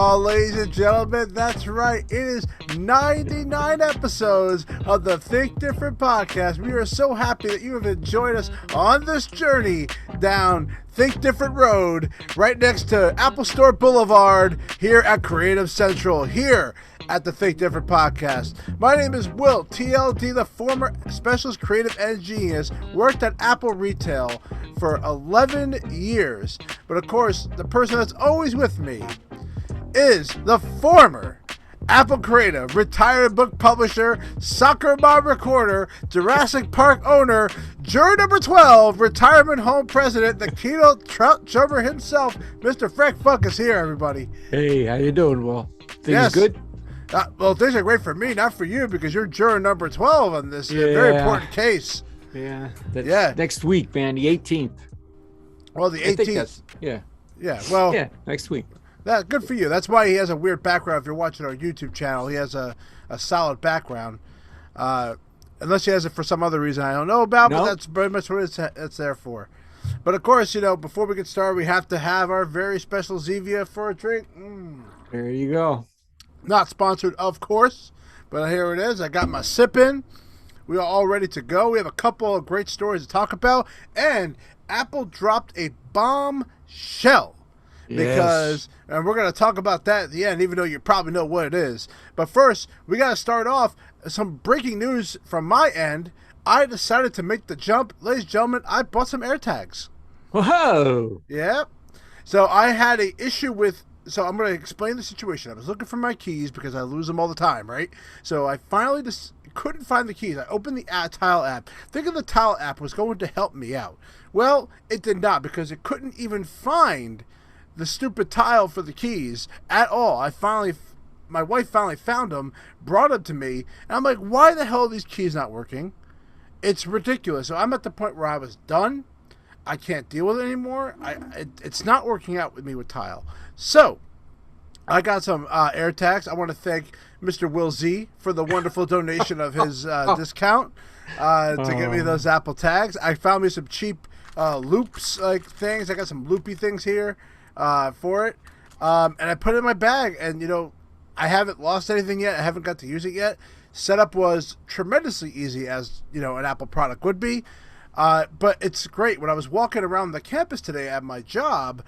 Oh, ladies and gentlemen, that's right. It is 99 episodes of the Think Different podcast. We are so happy that you have joined us on this journey down Think Different Road, right next to Apple Store Boulevard, here at Creative Central, here at the Think Different podcast. My name is Will, TLD, the former specialist creative and genius, worked at Apple Retail for 11 years. But of course, the person that's always with me is the former Apple creative, retired book publisher, soccer mom recorder, Jurassic Park owner, juror number 12, retirement home president, the keynote trout jumper himself, Mr. Frank Funk is here, everybody. Hey, how you doing, Will? Things good? Well, things are great for me, not for you, because you're juror number 12 on this very important case. Yeah. Next week, man, the 18th. Well, the 18th. Yeah, next week. Good for you. That's why he has a weird background. If you're watching our YouTube channel, he has a solid background. Unless he has it for some other reason I don't know about, but that's very much what it's there for. But of course, before we get started, we have to have our very special Zevia for a drink. There you go. Not sponsored, of course, but here it is. I got my sip in. We are all ready to go. We have a couple of great stories to talk about, and Apple dropped a bombshell. Because, and we're going to talk about that at the end, even though you probably know what it is. But first, we got to start off some breaking news from my end. I decided to make the jump. Ladies and gentlemen, I bought some AirTags. Whoa! Yeah. So I had an issue with, so I'm going to explain the situation. I was looking for my keys because I lose them all the time, right? So I finally just couldn't find the keys. I opened the Tile app, thinking the Tile app was going to help me out. Well, it did not, because it couldn't even find the stupid tile for the keys at all. My wife finally found them, brought them to me, and I'm like, why the hell are these keys not working? It's ridiculous. So I'm at the point where I was done. I can't deal with it anymore. It's not working out with me with tile. So I got some AirTags. I want to thank Mr. Will Z for the wonderful donation of his discount to get me those Apple tags. I found me some cheap loops things. I got some loopy things here for it, and I put it in my bag, and I haven't lost anything yet. I haven't got to use it yet. Setup was tremendously easy, as an Apple product would be, but it's great. When I was walking around the campus today at my job,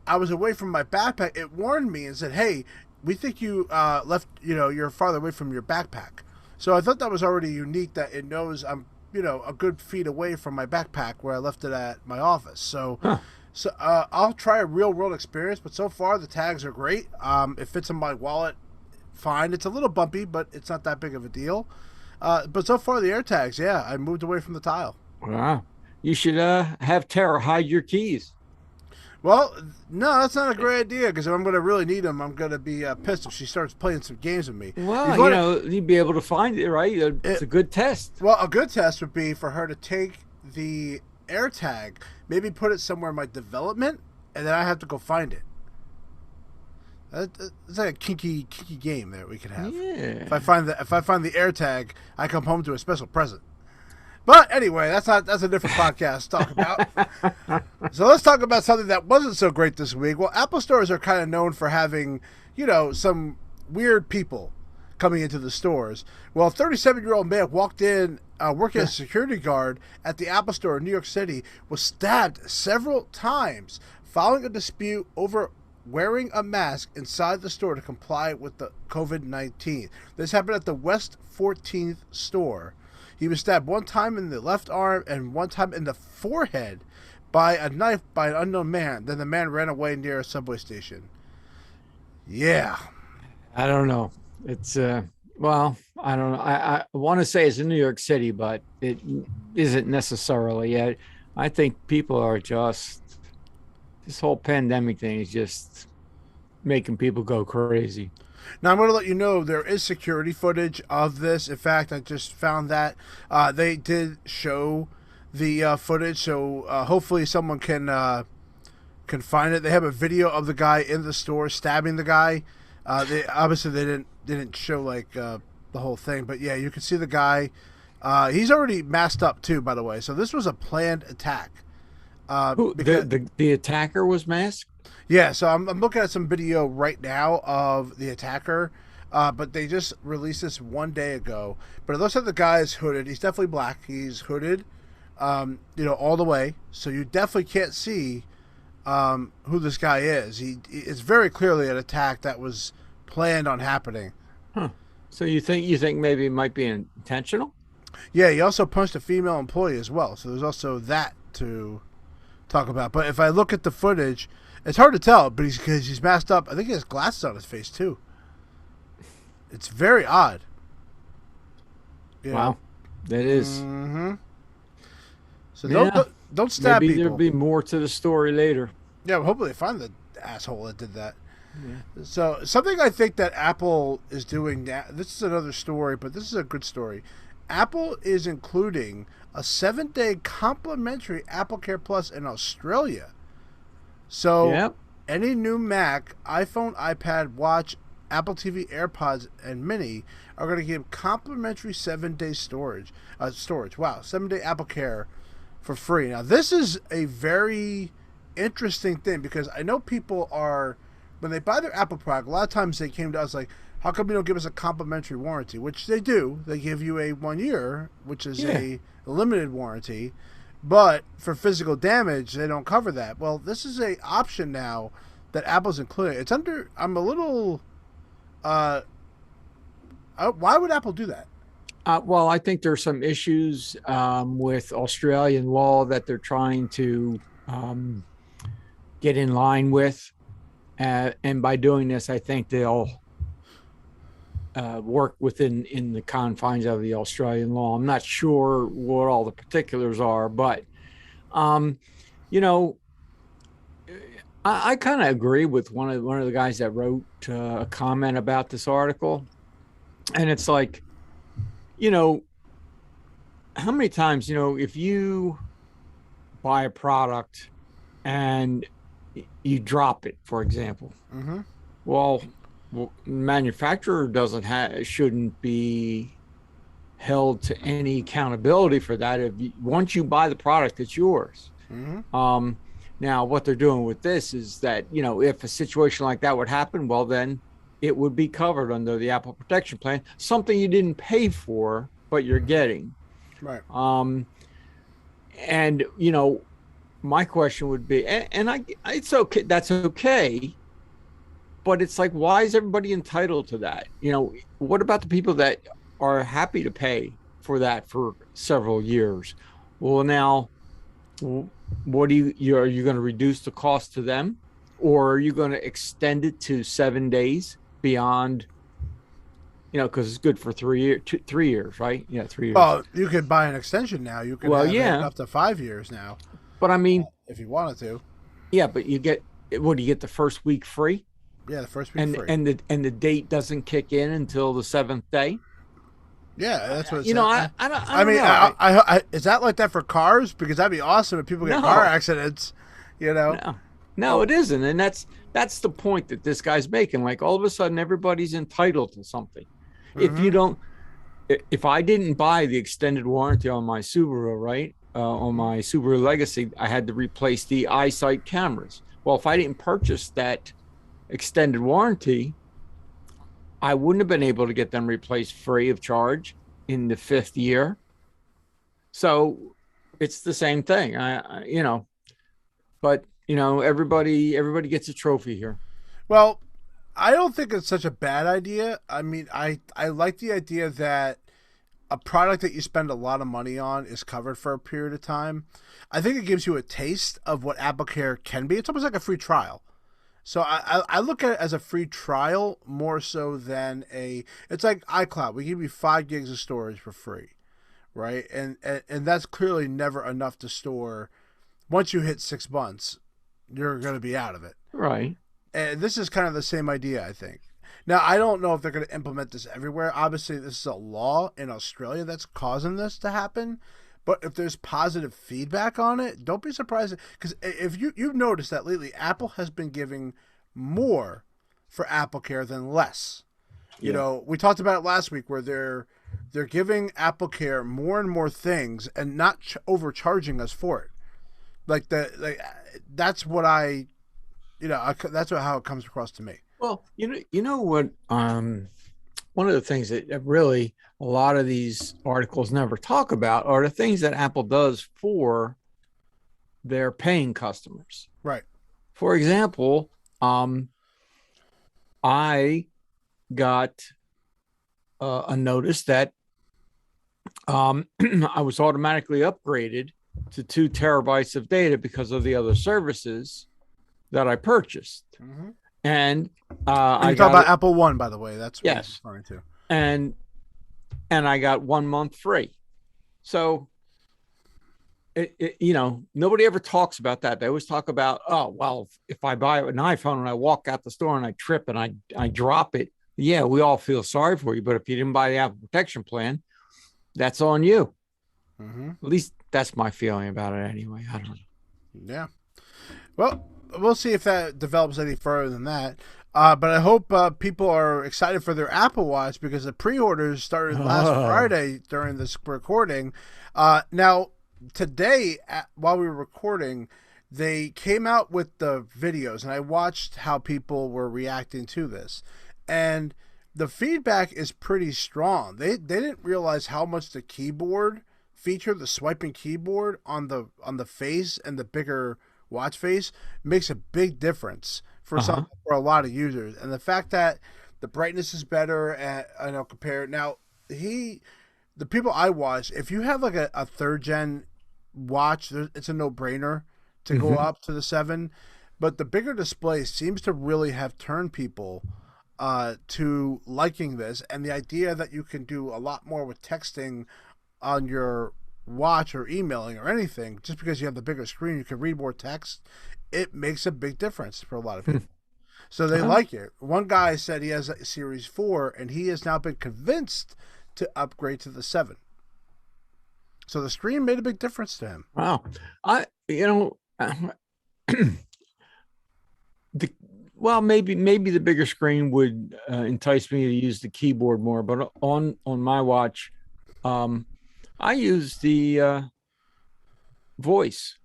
I was away from my backpack. It warned me and said, hey, we think you left you're farther away from your backpack. So I thought that was already unique, that it knows I'm a good feet away from my backpack where I left it at my office. So I'll try a real world experience, but so far the tags are great. It fits in my wallet fine. It's a little bumpy, but it's not that big of a deal. But so far the AirTags, I moved away from the tile. Wow. You should have Tara hide your keys. Well, no, that's not a great idea, because if I'm going to really need them, I'm going to be pissed if she starts playing some games with me. Well, you'd be able to find it, right? It's a good test. Well, a good test would be for her to take the AirTag, maybe put it somewhere in my development, and then I have to go find it. It's like a kinky game that we could have. Yeah. If I find the AirTag, I come home to a special present. But anyway, that's a different podcast to talk about. So let's talk about something that wasn't so great this week. Well, Apple stores are kind of known for having, some weird people coming into the stores. Well, a 37-year-old man walked in working as a security guard at the Apple Store in New York City, was stabbed several times following a dispute over wearing a mask inside the store to comply with the COVID-19. This happened at the West 14th store. He was stabbed one time in the left arm and one time in the forehead by a knife by an unknown man. Then the man ran away near a subway station. Yeah. I don't know. It's, I don't know. I want to say it's in New York City, but it isn't necessarily. I think people are this whole pandemic thing is just making people go crazy. Now, I'm going to let you know there is security footage of this. In fact, I just found that they did show the footage, so hopefully someone can find it. They have a video of the guy in the store stabbing the guy. They didn't show the whole thing, but yeah, you can see the guy. He's already masked up too, by the way. So this was a planned attack. Who Because the attacker was masked? yeah, so I'm looking at some video right now of the attacker, but they just released this 1 day ago. But it looks like the guy is hooded. He's definitely black. He's hooded, all the way. So you definitely can't see who this guy is. It's very clearly an attack that was planned on happening. Huh. So you think maybe it might be intentional? Yeah, he also punched a female employee as well. So there's also that to talk about. But if I look at the footage, it's hard to tell, but because he's masked up. I think he has glasses on his face too. It's very odd. Wow, that is. Mm-hmm. So Yeah, don't stab maybe people. there'll be more to the story later. Yeah, well, hopefully they find the asshole that did that. Yeah. So something I think that Apple is doing now. This is another story, but this is a good story. Apple is including a 7-day complimentary AppleCare Plus in Australia. So Yep. any new Mac, iPhone, iPad, Watch, Apple TV, AirPods, and Mini are going to give complimentary 7-day storage. Wow, 7-day AppleCare for free. Now this is a very interesting thing because I know people are when they buy their Apple product. A lot of times they came to us like, "How come you don't give us a complimentary warranty?" Which they do. They give you a 1 year, which is a limited warranty. But for physical damage, they don't cover that. Well, this is a option now that Apple's including. It's under. I'm a little. Why would Apple do that? Well, I think there's some issues with Australian law that they're trying to get in line with, and by doing this, I think they'll work in the confines of the Australian law. I'm not sure what all the particulars are, but um, you know, I kind of agree with one of the guys that wrote a comment about this article, and it's like, you know, how many times, if you buy a product and you drop it, for example, Mm-hmm. well, manufacturer shouldn't be held to any accountability for that. Once you buy the product, it's yours. Mm-hmm. Now, what they're doing with this is that, if a situation like that would happen, well, then it would be covered under the Apple Protection Plan, something you didn't pay for, but you're getting. Right. And my question would be, it's okay, that's okay, but it's like, why is everybody entitled to that? What about the people that are happy to pay for that for several years? Well, now, what are you going to reduce the cost to them, or are you going to extend it to 7 days beyond? Because it's good for 3 years, right? Yeah, 3 years. Oh, you could buy an extension now. You could have it up to 5 years now. But I mean, if you wanted to. Yeah, but you get the first week free? Yeah, the first week free. And the date doesn't kick in until the 7th day? Yeah, that's what it's I mean, I is that like that for cars? Because that'd be awesome if people get car accidents, No, it isn't. And that's the point that this guy's making. Like, all of a sudden everybody's entitled to something. Mm-hmm. If I didn't buy the extended warranty on my Subaru, right? On my Subaru Legacy, I had to replace the eyesight cameras. Well, if I didn't purchase that extended warranty, I wouldn't have been able to get them replaced free of charge in the 5th year. So it's the same thing. But everybody gets a trophy here. Well, I don't think it's such a bad idea. I mean, I like the idea that a product that you spend a lot of money on is covered for a period of time. I think it gives you a taste of what AppleCare can be. It's almost like a free trial. So I look at it as a free trial more so than it's like iCloud. We give you 5 gigs of storage for free, right? And that's clearly never enough to store. Once you hit 6 months, you're going to be out of it. Right. And this is kind of the same idea, I think. Now, I don't know if they're going to implement this everywhere. Obviously, this is a law in Australia that's causing this to happen. But if there's positive feedback on it, don't be surprised. Because if you've noticed that lately, Apple has been giving more for AppleCare than less. Yeah. We talked about it last week where they're giving AppleCare more and more things and not overcharging us for it. That's what I, that's how it comes across to me. Well, you know what? One of the things that really a lot of these articles never talk about are the things that Apple does for their paying customers. Right. For example, I got a notice that I was automatically upgraded to 2 terabytes of data because of the other services that I purchased. Mm-hmm. And I talk about Apple One, by the way. That's what yes, I'm referring to. and I got 1 month free. So nobody ever talks about that. They always talk about, oh, well, if I buy an iPhone and I walk out the store and I trip and I drop it, yeah, we all feel sorry for you. But if you didn't buy the Apple Protection Plan, that's on you. Mm-hmm. At least that's my feeling about it anyway. I don't know. Yeah. Well, we'll see if that develops any further than that. But I hope people are excited for their Apple Watch because the pre-orders started last Friday during this recording. Now, today, while we were recording, they came out with the videos, and I watched how people were reacting to this. And the feedback is pretty strong. They didn't realize how much the keyboard feature, the swiping keyboard on the face and the bigger watch face, makes a big difference for for a lot of users. And the fact that the brightness is better, compared now, the people I watch, if you have like a third gen watch, it's a no brainer to go up to the 7. But the bigger display seems to really have turned people to liking this, and the idea that you can do a lot more with texting on your watch or emailing or anything, just because you have the bigger screen, you can read more text. It makes a big difference for a lot of people. So they like it. One guy said he has a Series 4, and he has now been convinced to upgrade to the 7. So the screen made a big difference to him. Wow. Maybe the bigger screen would entice me to use the keyboard more, but on my watch, I use the voice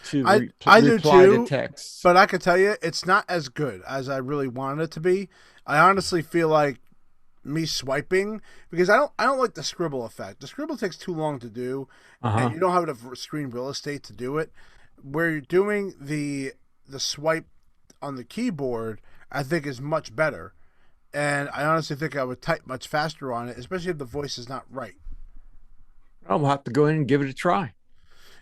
to I do reply too, to texts. but I can tell you it's not as good as I really wanted it to be. I honestly feel like me swiping, because I don't like the scribble effect. The scribble takes too long to do, and you don't have enough screen real estate to do it. Where you're doing the swipe on the keyboard, I think is much better, and I honestly think I would type much faster on it, especially if the voice is not right. I'll have to go in and give it a try.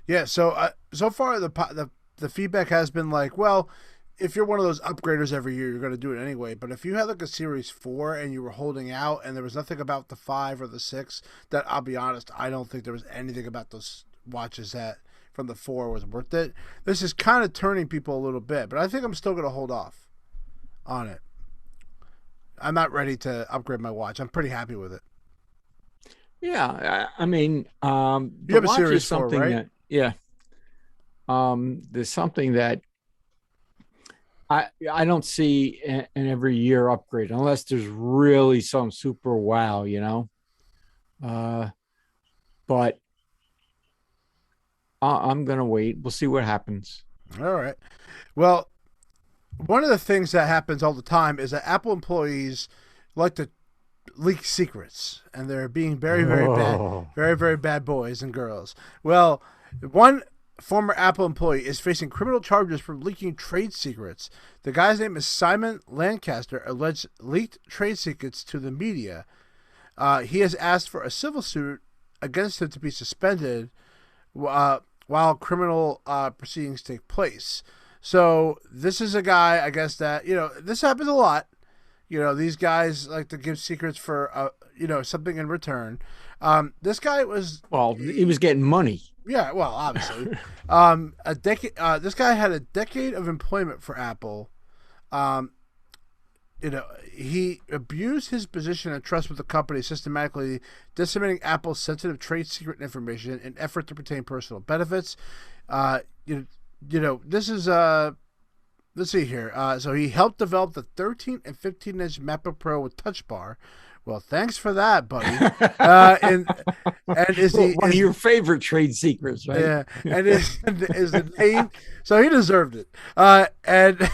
Yeah. So far the feedback has been like, well, if you're one of those upgraders every year, you're going to do it anyway. But if you had like a Series 4 and you were holding out and there was nothing about the 5 or the 6, that, I'll be honest, I don't think there was anything about those watches that from the 4 was worth it. This is kind of turning people a little bit, but I think I'm still going to hold off on it. I'm not ready to upgrade my watch. I'm pretty happy with it. Yeah. I mean, you have a Series 4, right? There's something that I don't see an every year upgrade unless there's really some super wow, but I'm going to wait. We'll see what happens. All right. Well, one of the things that happens all the time is that Apple employees like to leak secrets, and they're being very, very bad, very, very bad boys and girls. Well, one former Apple employee is facing criminal charges for leaking trade secrets. The guy's name is Simon Lancaster, alleged leaked trade secrets to the media. He has asked for a civil suit against him to be suspended while criminal proceedings take place. So this is a guy, I guess, that, this happens a lot. These guys like to give secrets for, something in return. This guy was... Well, he was getting money. Yeah, well, obviously. A decade. This guy had a decade of employment for Apple. He abused his position and trust with the company, systematically disseminating Apple's sensitive trade secret information in effort to obtain personal benefits. This is let's see here. So he helped develop the 13 and 15-inch MacBook Pro with Touch Bar. Well, thanks for that, buddy. And is Well, he one of your favorite trade secrets, right? yeah, and is the name? So he deserved it. And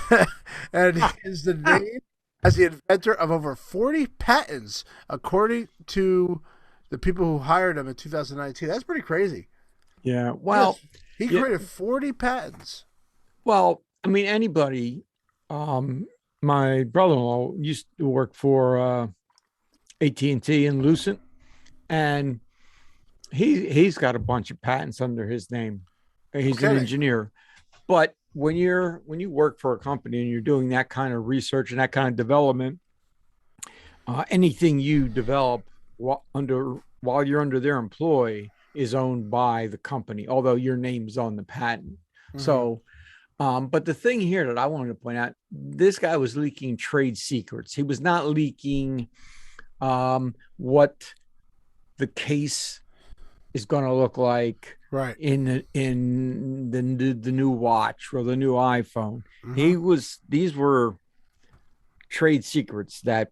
and is the name as the inventor of over 40 patents, according to the people who hired him in 2019. That's pretty crazy. Yeah. Yes, Well, he yeah. created 40 patents. Well, I mean, anybody. Um, my brother-in-law used to work for AT&T and Lucent, and he's got a bunch of patents under his name. No He's an kidding. engineer. But when you work for a company and you're doing that kind of research and that kind of development, anything you develop while you're under their employ is owned by the company, although your name's on the patent. Hmm. So, but the thing here that I wanted to point out, this guy was leaking trade secrets. He was not leaking what the case is going to look like Right. in the new watch or the new iPhone. Hmm. These were trade secrets that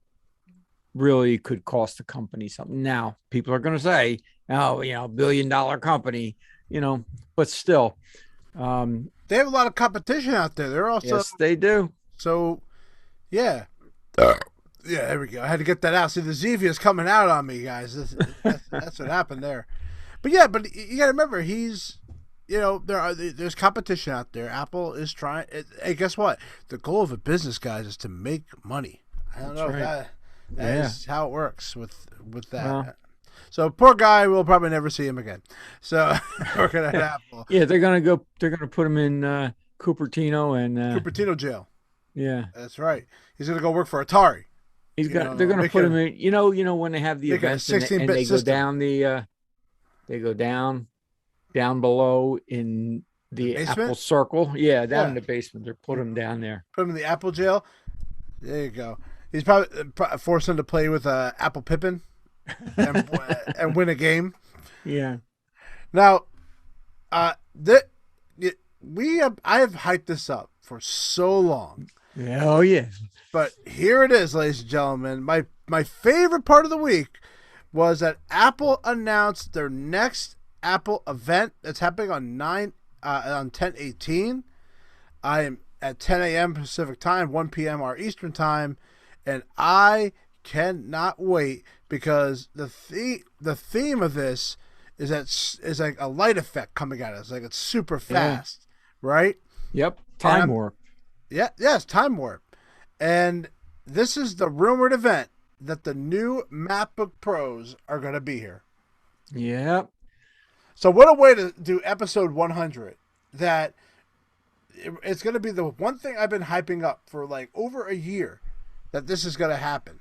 really could cost the company something. Now, people are going to say, "Oh, $1 billion company," but still, um, They have a lot of competition out there. They're also yes, they do. so yeah. Yeah, there we go. I had to get that out. See, the Zevia is coming out on me, guys. That's what happened there. But yeah, but you got to remember, there's competition out there. Apple is trying. Hey, guess what? The goal of a business, guys, is to make money. I don't That's know if right. that Yeah. is how it works with Well, that. So poor guy, we'll probably never see him again. So working at Apple, yeah, they're gonna go. They're gonna put him in Cupertino, and Cupertino jail. yeah, That's right. He's gonna go work for Atari. they're gonna Make put him a in. When they have the make a events and 16-bit they go system. down they go down below in The the Apple basement. Circle. Yeah, down in Yeah. the basement. They're put him down there. Put him in the Apple jail. There you go. He's probably forced him to play with Apple Pippin and and win a game. Yeah. Now, that I have hyped this up for so long, Oh yeah. but here it is, ladies and gentlemen. My favorite part of the week was that Apple announced their next Apple event that's happening on 10/18. I am at 10 a.m. Pacific time, 1 p.m. our Eastern time, and I cannot wait because the theme of this is like a light effect coming at us, like it's super Yeah. fast, right? Yep. And Time warp. yes, time warp, and this is the rumored event that the new MacBook Pros are going to be here. Yep. So what a way to do episode 100! That it's going to be the one thing I've been hyping up for like over a year that this is going to happen,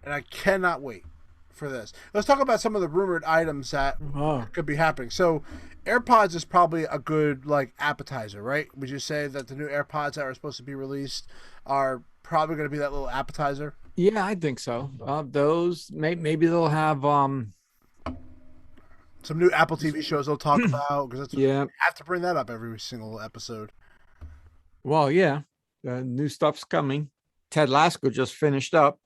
and I cannot wait for this. Let's talk about some of the rumored items that Oh. could be happening. So, AirPods is probably a good like appetizer, right? Would you say that the new AirPods that are supposed to be released are probably going to be that little appetizer? Yeah, I think so. Those maybe they'll have Some new Apple TV shows they'll talk about because we yeah. have to bring that up every single episode. Well, yeah. New stuff's coming. Ted Lasso just finished up.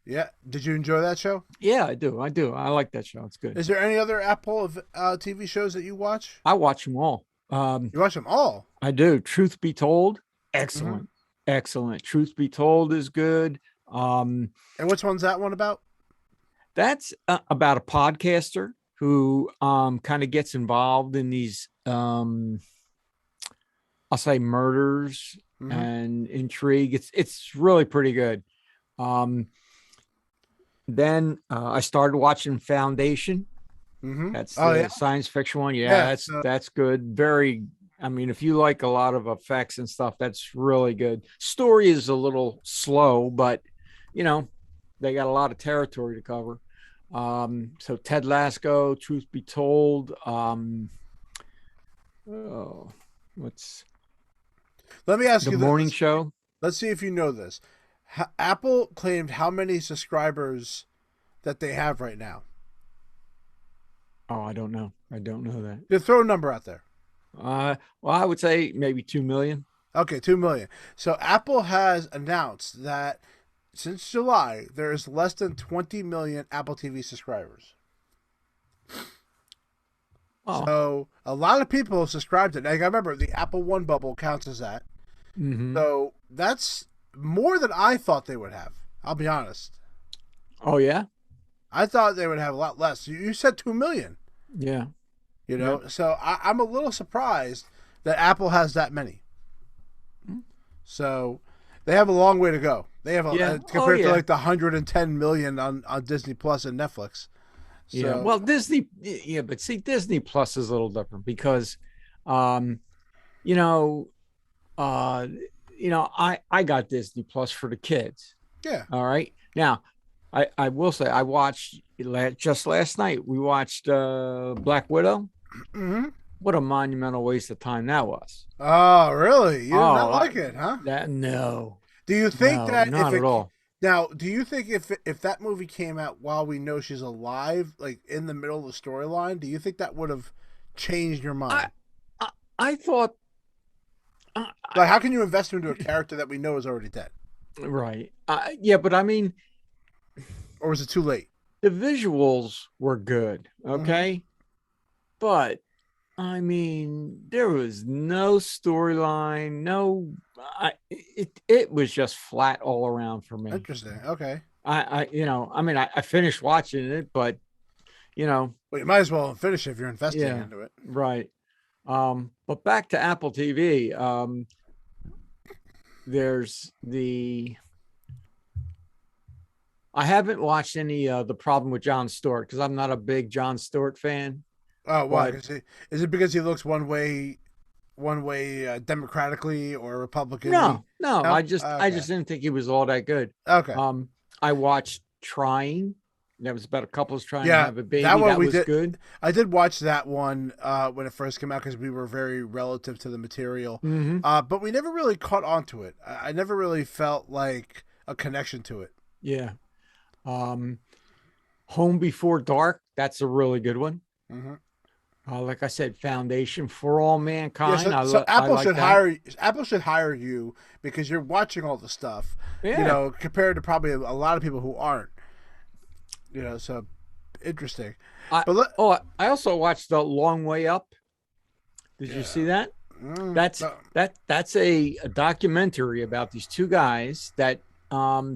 Yeah, did you enjoy that show? Yeah, I do. I do. I like that show. It's good. Is there any other Apple TV shows that you watch? I watch them all. You watch them all. I do. Truth be told, Hmm. excellent. Excellent. Truth be told is good. And which one's that one about? That's about a podcaster who kind of gets involved in these I'll say murders Hmm. and intrigue. It's really pretty good. Um, then I started watching Foundation. Hmm. That's Oh the yeah, science fiction one. Yeah, yeah. that's good. Very. I mean, if you like a lot of effects and stuff, that's really good. Story is a little slow, but you know they got a lot of territory to cover. So Ted Lasso, Truth Be Told. Oh, what's Let me ask the you morning this. show? Let's see if you know this. Apple claimed how many subscribers that they have right now. Oh, I don't know. I don't know that. Just throw a number out there. Well, I would say maybe 2 million. Okay, 2 million. So Apple has announced that since July there is less than 20 million Apple TV subscribers. Oh, So a lot of people subscribe to it. Like, I remember the Apple One bubble counts as that. mm-hmm. So that's more than I thought they would have. I'll be honest. Oh yeah, I thought they would have a lot less. You said 2 million. yeah, You yeah. know, so I'm a little surprised that Apple has that many. So they have a long way to go. They have Yeah. Oh compared to yeah. like the 110 million on Disney Plus and Netflix. Yeah. So Well, Disney, yeah, but see, Disney Plus is a little different because, um, you know, uh, I got Disney Plus for the kids. yeah. All right. Now, I will say I watched just last night. We watched Black Widow. Hmm. What a monumental waste of time that was. Oh, really? You did not Oh, like it, huh? that no, Do you think no, that if not at it all. now, do you think if that movie came out while we know she's alive, like in the middle of the storyline, do you think that would have changed your I mind? I, I thought Like, how can you invest into a character that we know is already dead, right. Yeah, but I mean, or was it too late? the visuals were good, Hmm. okay? But I mean, there was no storyline, no it was just flat all around for me. Interesting. Okay. I mean, I finished watching it, but you know, Well, you might as well finish it if you're investing yeah, into it. right. But back to Apple TV, there's the I haven't watched any the problem with John Stewart because I'm not a big John Stewart fan. Oh, why? But Is it because he looks one way democratically or republicanly? no, No. I Okay. just didn't think he was all that good. Okay. I watched Trying. That was about a couple's trying to Yeah, have a that baby. one That we was did. good. I did watch that one when it first came out because we were very relative to the material, Mm-hmm. but we never really caught on to it. I never really felt like a connection to it. Yeah. Um, Home Before Dark. That's a really good one. Hmm. Like I said, Foundation for All Yeah, Mankind. so I like that. Apple should hire you because you're watching all the stuff, Yeah. compared to probably a lot of people who aren't. So interesting. I But let, I also watched The Long Way Up. Did you yeah, see that? no, That's a documentary about these two guys that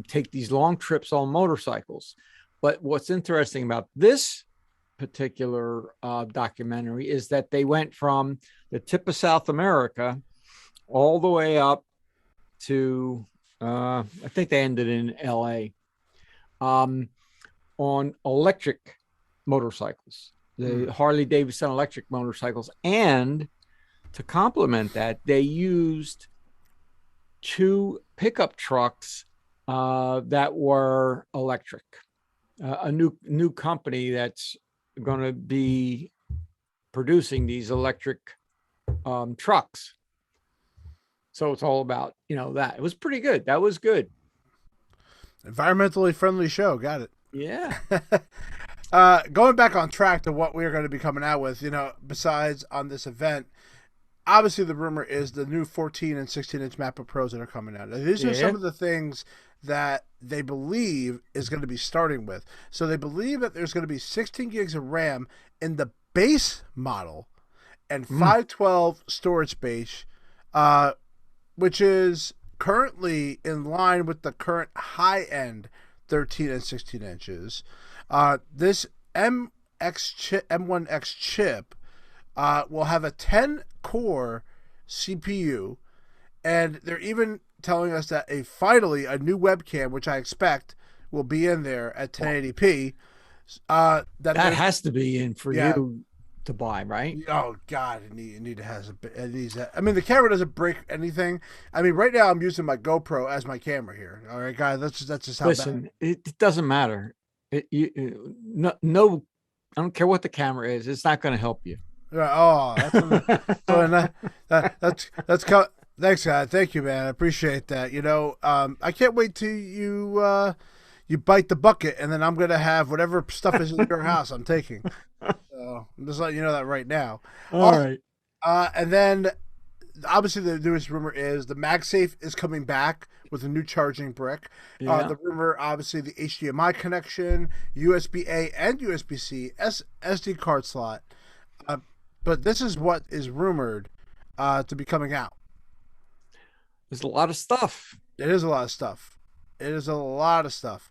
take these long trips on motorcycles. But what's interesting about this particular documentary is that they went from the tip of South America all the way up to I think they ended in L.A. Um, on electric motorcycles, the mm, Harley Davidson electric motorcycles, and to complement that, they used two pickup trucks that were electric. A new company that's going to be producing these electric trucks. So it's all about that. It was pretty good. That was good. environmentally friendly show. Got it. Yeah. Going back on track to what we're going to be coming out with, besides on this event, obviously the rumor is the new 14 and 16-inch MacBook Pros that are coming out. These are Yeah. some of the things that they believe is going to be starting with. So they believe that there's going to be 16 gigs of RAM in the base model and Mm. 512 storage space, which is currently in line with the current high-end 13 and 16 inches. This M1X chip will have a 10-core CPU, and they're even telling us that finally a new webcam, which I expect will be in there at 1080p. That has to be in for Yeah. you to buy, right? Oh God, it need to has it needs that. I mean, the camera doesn't break anything. I mean, right now I'm using my GoPro as my camera here. All right, guys, that's just how bad. Listen, it doesn't matter. No, I don't care what the camera is. It's not going to help you. Oh, that's thanks, God. Thank you, man. I appreciate that. I can't wait till you bite the bucket, and then I'm gonna have whatever stuff is in your house. I'm taking. So I'm just letting you know that right now. All right. And then obviously the newest rumor is the MagSafe is coming back with a new charging brick. Yeah. The rumor, obviously, the HDMI connection, USB-A and USB-C, SD card slot. But this is what is rumored to be coming out. There's a lot of stuff. It is a lot of stuff. It is a lot of stuff.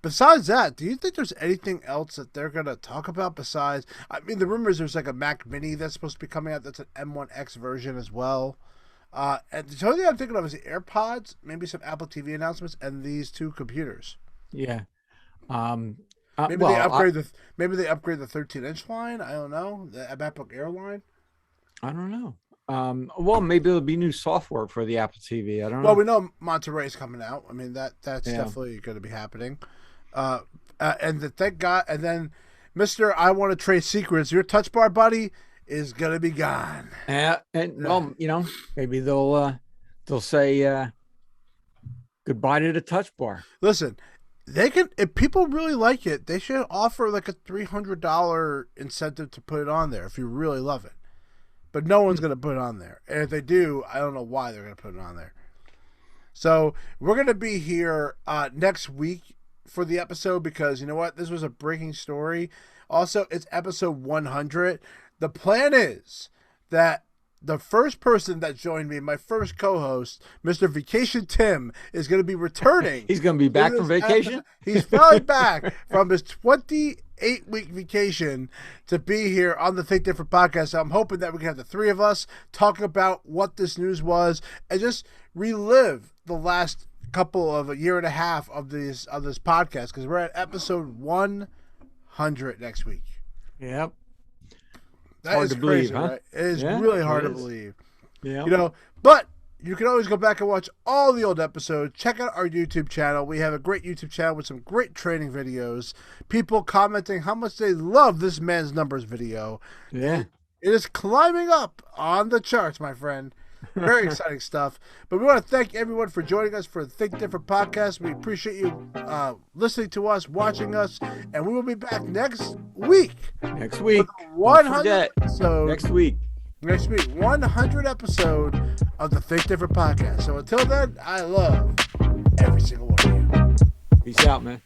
Besides that, do you think there's anything else that they're going to talk about besides... I mean, the rumors there's like a Mac Mini that's supposed to be coming out. That's an M1X version as well. And the only thing I'm thinking of is the AirPods, maybe some Apple TV announcements, and these two computers. Yeah. Maybe Well, they upgrade the 13-inch line. I don't know, the MacBook Air line. I don't know. Well, maybe there'll be new software for the Apple TV. I don't know. Well, we know Monterey's coming out. I mean, that's Yeah. definitely going to be happening. And thank God. And then, Mr. I want to trade secrets. Your touch bar buddy is going to be gone. Well, maybe they'll say goodbye to the touch bar. Listen, they can. If people really like it, they should offer like a $300 incentive to put it on there if you really love it. But no one's going to put it on there. And if they do, I don't know why they're going to put it on there. So we're going to be here next week for the episode because, you know what? This was a breaking story. Also, it's episode 100. The plan is that the first person that joined me, my first co-host, Mr. Vacation Tim, is going to be returning. He's going to be back from vacation? He's finally back from his 28-week vacation to be here on the Think Different podcast. So I'm hoping that we can have the three of us talk about what this news was and just relive the last couple of a year and a half of this podcast because we're at episode 100 next week. Yep. That hard is to crazy, believe, huh? right? It is Yeah, really hard it to is. believe. Yeah. But you can always go back and watch all the old episodes. Check out our YouTube channel. We have a great YouTube channel with some great training videos. People commenting how much they love this man's numbers video. Yeah. It is climbing up on the charts, my friend. Very exciting stuff. But we want to thank everyone for joining us for the Think Different podcast. We appreciate you listening to us, watching us, and we will be back next week. Next week. 100 episode. Next week. 100 episode of the Think Different podcast. So until then, I love every single one of you. Peace out, man.